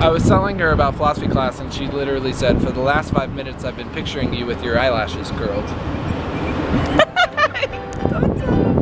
I was telling her about philosophy class and she literally said, for the last 5 minutes I've been picturing you with your eyelashes curled. Don't tell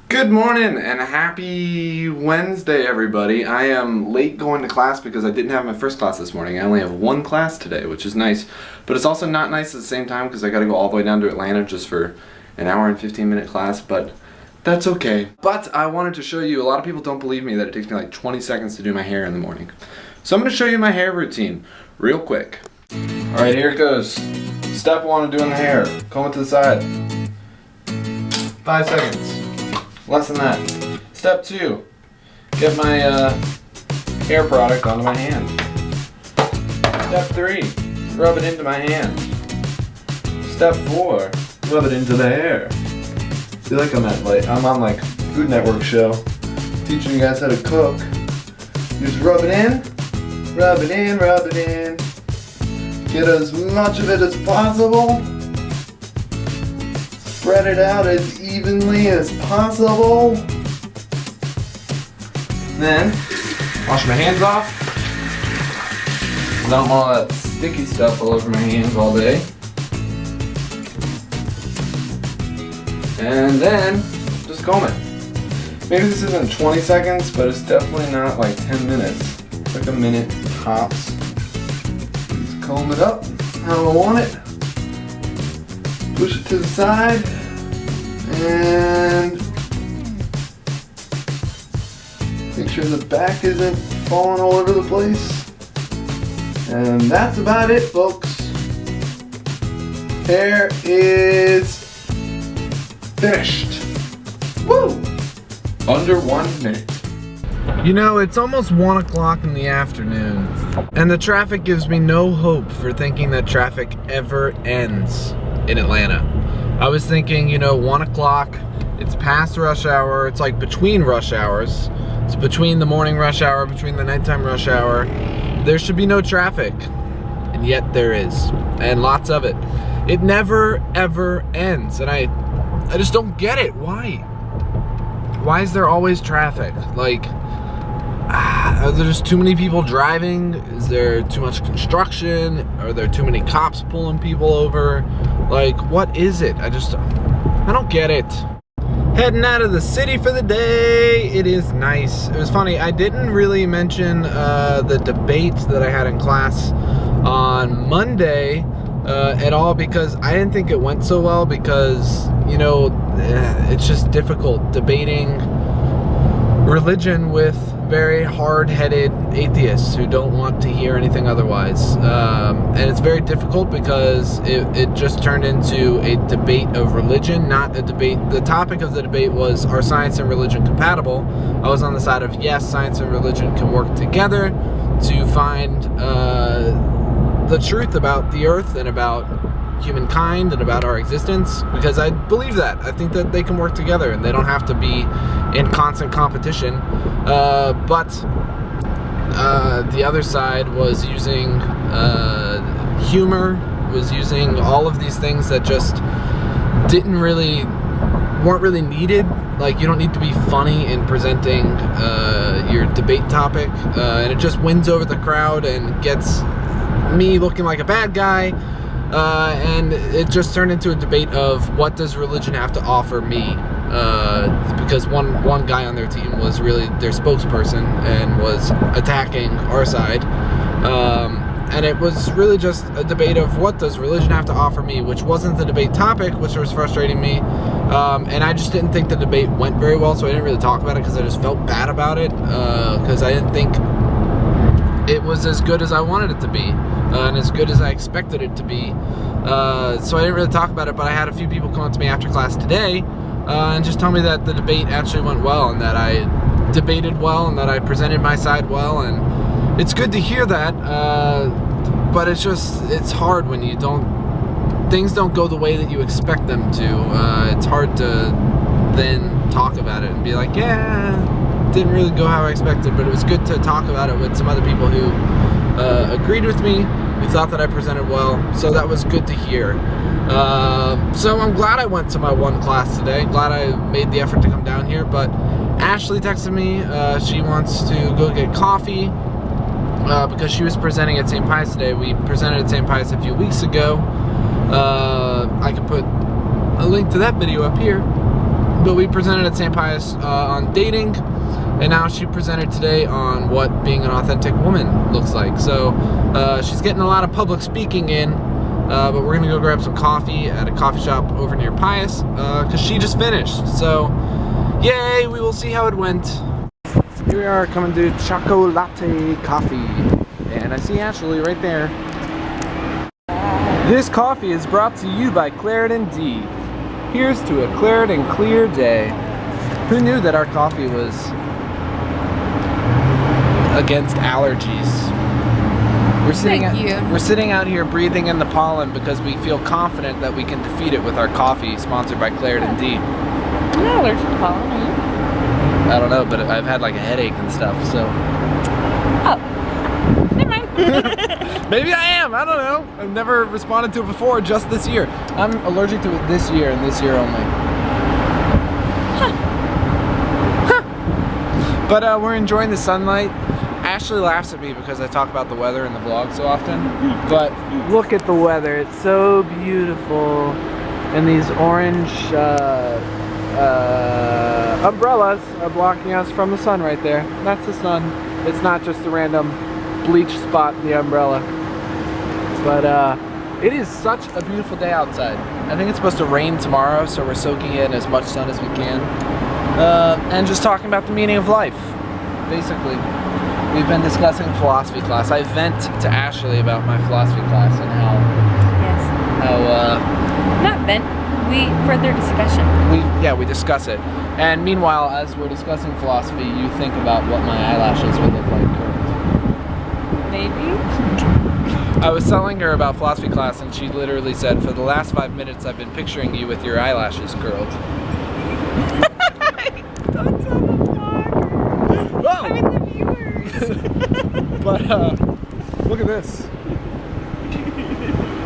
Good morning and happy Wednesday, everybody. I am late going to class because I didn't have my first class this morning. I only have one class today, which is nice. But it's also not nice at the same time because I gotta go all the way down to Atlanta just for an hour and 15-minute class, but that's okay. But I wanted to show you, a lot of people don't believe me that it takes me like 20 seconds to do my hair in the morning. So I'm gonna show you my hair routine real quick. Alright, here it goes. Step 1 of doing the hair. Comb it to the side. 5 seconds. Less than that. Step 2, get my hair product onto my hand. Step 3, rub it into my hand. Step 4, rub it into the hair. I feel like I'm on like Food Network show, teaching you guys how to cook. Just rub it in, rub it in, rub it in. Get as much of it as possible. Spread it out as evenly as possible. Then, wash my hands off. I don't want all that sticky stuff all over my hands all day. And then, just comb it. Maybe this isn't 20 seconds, but it's definitely not like 10 minutes. It's like a minute tops. Just comb it up how I want it. Push it to the side and make sure the back isn't falling all over the place. And that's about it, folks. Hair is finished. Woo! Under 1 minute. You know, it's almost 1 o'clock in the afternoon, and the traffic gives me no hope for thinking that traffic ever ends in Atlanta. I was thinking, you know, 1 o'clock, it's past rush hour, it's like between rush hours. It's between the morning rush hour, between the nighttime rush hour. There should be no traffic, and yet there is, and lots of it. It never, ever ends, and I just don't get it. Why? Why is there always traffic? Like, are there just too many people driving? Is there too much construction? Are there too many cops pulling people over? Like, what is it? I don't get it. Heading out of the city for the day. It is nice. It was funny, I didn't really mention the debate that I had in class on Monday at all because I didn't think it went so well because, you know, it's just difficult debating religion with very hard-headed atheists who don't want to hear anything otherwise. And it's very difficult because it just turned into a debate of religion, not a debate. The topic of the debate was, are science and religion compatible? I was on the side of yes, science and religion can work together to find the truth about the earth and about humankind and about our existence, because I believe that. I think that they can work together and they don't have to be in constant competition. But the other side was using humor, was using all of these things that just weren't really needed. Like, you don't need to be funny in presenting your debate topic, and it just wins over the crowd and gets me looking like a bad guy. And it just turned into a debate of what does religion have to offer me, because one guy on their team was really their spokesperson and was attacking our side, and it was really just a debate of what does religion have to offer me, which wasn't the debate topic, which was frustrating me, and I just didn't think the debate went very well, so I didn't really talk about it because I just felt bad about it, because I didn't think it was as good as I wanted it to be, and as good as I expected it to be. So I didn't really talk about it, but I had a few people come up to me after class today and just tell me that the debate actually went well and that I debated well and that I presented my side well, and it's good to hear that, but it's hard when things don't go the way that you expect them to. It's hard to then talk about it and be like, yeah, didn't really go how I expected, but it was good to talk about it with some other people who agreed with me. We thought that I presented well, so that was good to hear. So I'm glad I went to my one class today. Glad I made the effort to come down here, but Ashley texted me. She wants to go get coffee because she was presenting at St. Pius today. We presented at St. Pius a few weeks ago. I can put a link to that video up here. But we presented at St. Pius on dating, and now she presented today on what being an authentic woman looks like. So she's getting a lot of public speaking in, but we're gonna go grab some coffee at a coffee shop over near Pius because she just finished. So yay, we will see how it went. Here we are coming to Choco Latte Coffee, and I see Ashley right there. This coffee is brought to you by Claritin D. Here's to a Claritin clear day. Who knew that our coffee was against allergies? We're sitting out here breathing in the pollen because we feel confident that we can defeat it with our coffee sponsored by Claritin D. I'm not allergic to pollen, are you? I don't know, but I've had like a headache and stuff, so. Oh, never mind. Maybe I am, I don't know. I've never responded to it before, just this year. I'm allergic to it this year and this year only. Huh. But we're enjoying the sunlight. Ashley laughs at me because I talk about the weather in the vlog so often. But look at the weather, it's so beautiful. And these orange umbrellas are blocking us from the sun right there. That's the sun. It's not just a random bleach spot in the umbrella. But it is such a beautiful day outside. I think it's supposed to rain tomorrow, so we're soaking in as much sun as we can. And just talking about the meaning of life, basically. We've been discussing philosophy class. I vent to Ashley about my philosophy class and Not vent, we further discussion. We discuss it. And meanwhile, as we're discussing philosophy, you think about what my eyelashes would look like curled. Maybe? I was telling her about philosophy class and she literally said, for the last 5 minutes I've been picturing you with your eyelashes curled. Don't tell the vloggers. Whoa! I mean the viewers. But look at this.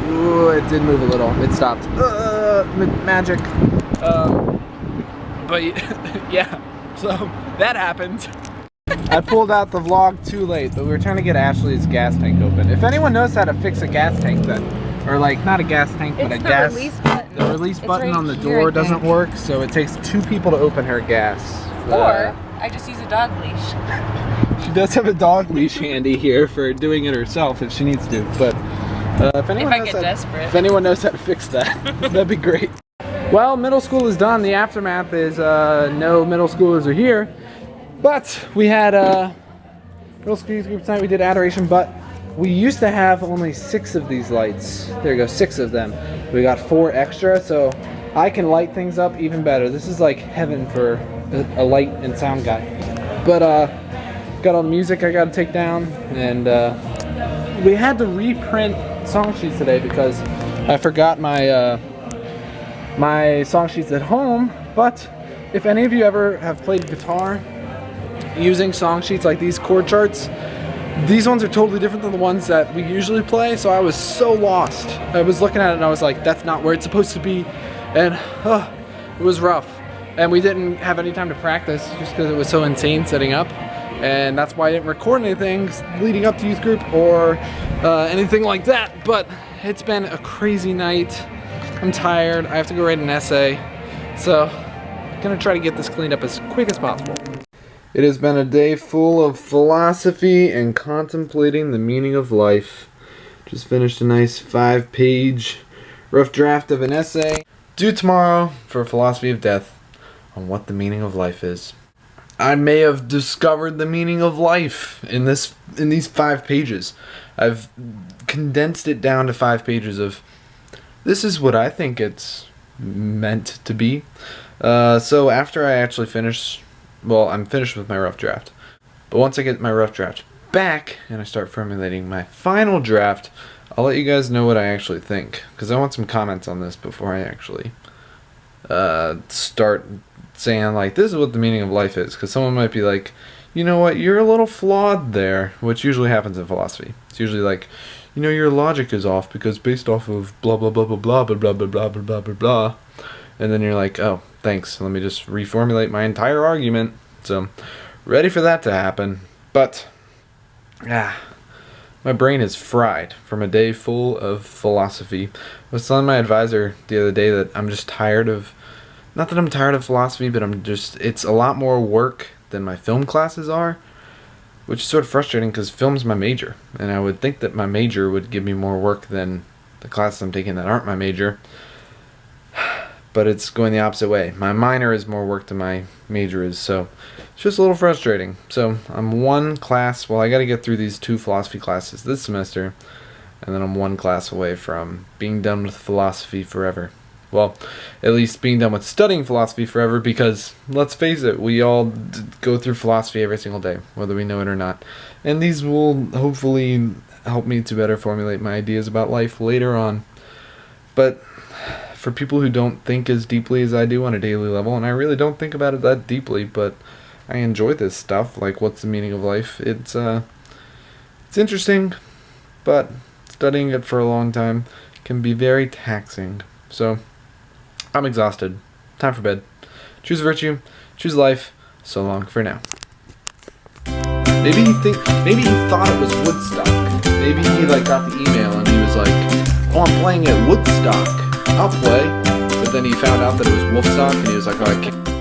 Ooh, it did move a little. It stopped. Magic. But yeah, so that happened. I pulled out the vlog too late, but we were trying to get Ashley's gas tank open. If anyone knows how to fix a gas tank then, or like not a gas tank, but a gas. Release button. The release button right on the here, door I doesn't think. work, so it takes 2 people to open her gas. Or I just use a dog leash. She does have a dog leash handy here for doing it herself if she needs to, but if anyone knows how to fix that, that'd be great. Well, middle school is done. The aftermath is no middle schoolers are here, but we had middle school youth group tonight. We did adoration, but we used to have only 6 of these lights. There you go, 6 of them. We got 4 extra, so I can light things up even better. This is like heaven for a light and sound guy. But got all the music I got to take down, and we had to reprint song sheets today because I forgot my my song sheets at home. But if any of you ever have played guitar using song sheets like these chord charts, these ones are totally different than the ones that we usually play, so I was so lost. I was looking at it and I was like, that's not where it's supposed to be, and it was rough. And we didn't have any time to practice just because it was so insane setting up, and that's why I didn't record anything leading up to youth group or anything like that. But it's been a crazy night. I'm tired. I have to go write an essay, so I'm gonna try to get this cleaned up as quick as possible. It has been a day full of philosophy and contemplating the meaning of life. Just finished a nice 5-page rough draft of an essay due tomorrow for philosophy of death on what the meaning of life is. I may have discovered the meaning of life in these 5 pages. I've condensed it down to 5 pages of this is what I think it's meant to be. So after I actually finish, well, I'm finished with my rough draft. But once I get my rough draft back and I start formulating my final draft, I'll let you guys know what I actually think, because I want some comments on this before I actually start saying like this is what the meaning of life is, because someone might be like, you know what, you're a little flawed there, which usually happens in philosophy. It's usually like, you know, your logic is off because based off of blah blah blah blah blah blah blah blah blah blah blah blah blah, and then you're like, oh, thanks, let me just reformulate my entire argument. So, ready for that to happen, but my brain is fried from a day full of philosophy. I was telling my advisor the other day that I'm just tired of, not that I'm tired of philosophy, but it's a lot more work than my film classes are, which is sort of frustrating because film's my major, and I would think that my major would give me more work than the classes I'm taking that aren't my major, but it's going the opposite way. My minor is more work than my major is, so it's just a little frustrating. So I'm one class, well, I got to get through these 2 philosophy classes this semester, and then I'm one class away from being done with philosophy forever. Well, at least being done with studying philosophy forever, because let's face it, we all go through philosophy every single day, whether we know it or not. And these will hopefully help me to better formulate my ideas about life later on. But for people who don't think as deeply as I do on a daily level, and I really don't think about it that deeply, but I enjoy this stuff, like what's the meaning of life. It's interesting, but studying it for a long time can be very taxing. So I'm exhausted. Time for bed. Choose virtue. Choose life. So long for now. Maybe he thought it was Woodstock. Maybe he got the email and he was like, "Oh, I'm playing at Woodstock. I'll play." But then he found out that it was Wolfstock and he was like, "Oh, I can't."